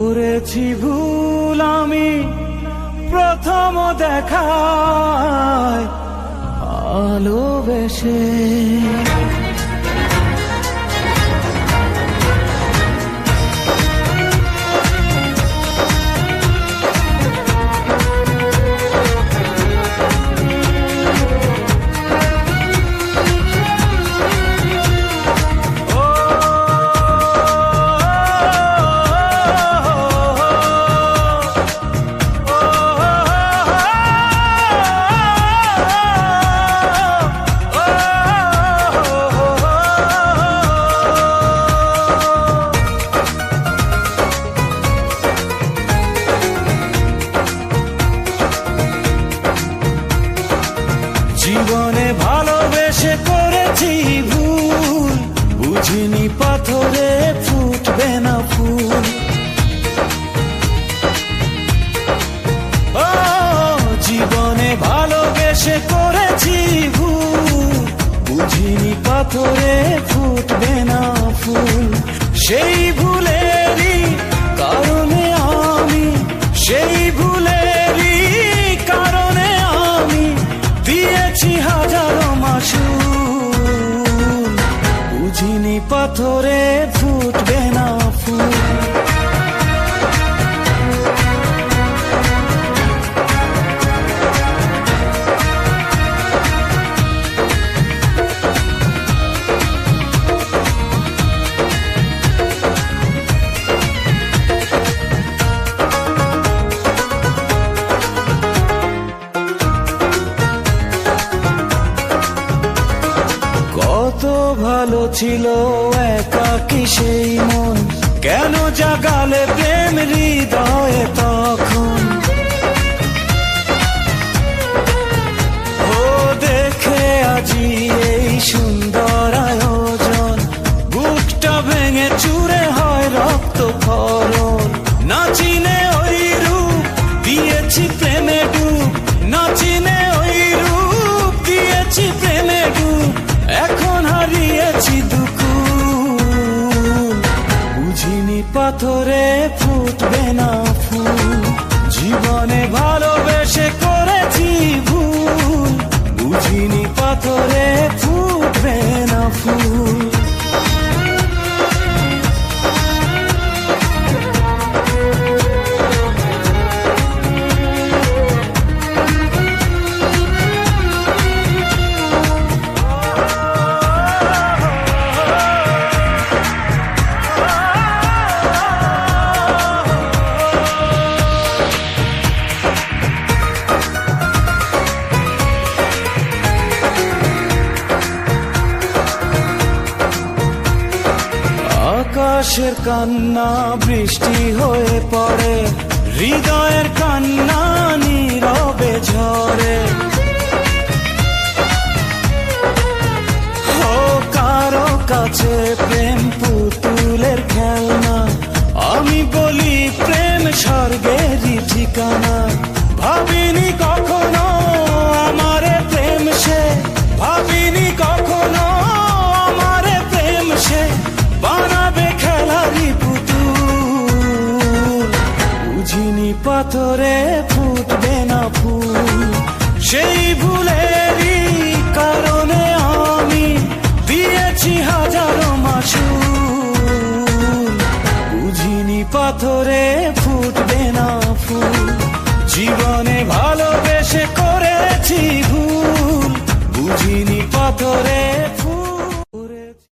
করেছি ভুল আমি প্রথম দেখায় ভালোবেসে, জীবনে ভালোবেসে করেছি ভুল, বুঝিনি পাথরে ফুটবে না ফুল। ও জীবনে ভালোবেসে করেছি ভুল, বুঝিনি পাথরে ফুটবে না ফুল। সেই ভুলেরই কারণে আমি, সেই ভুলেরই কারণে আমি দিয়েছি হাজারো মাসুল, বুঝিনি পাথরে ফুটবে না ফুল। কত ভালো ছিল একাকী সেই মন, কেন জাগালে প্রেম হৃদয়ে তখন। ও দেখে আজি এই সুন্দর আয়োজন, বুকটা ভেঙে চুরে হয় রক্ত ক্ষরণ। না চিনে ওই রূপ দিয়েছি প্রেমে ডুব, না চিনে ওই রূপ দিয়েছি প্রেমে ডুব। এখন হারিয়েছি দুকুল, বুঝিনি পাথরে ফুটবে না ফুল। জীবনে ভালোবেসে করেছি ভুল, বুঝিনি পাথরে ফুটবে না ফুল। আকাশের কান্না বৃষ্টি হয়ে পড়ে, হৃদয়ের কান্না নীরবে ঝরে। ও কারো কাছে প্রেম পুতুলের খেলনা, আমি বলি প্রেম স্বর্গেরই ঠিকানা। ভাবিনি কখনো আমারে প্রেম সে, ভাবিনি কখনো আমারে প্রেম সে বানাবে খেলারি পুতুল, বুঝিনি পাথরে ফুটবে না ফুল। সেই ভুলেরই কারণে আমি দিয়েছি হাজারো মাসুল, বুঝিনি পাথরে ফুটবে না ফুল। জীবনে ভালোবেসে করেছি ভুল, বুঝিনি পাথরে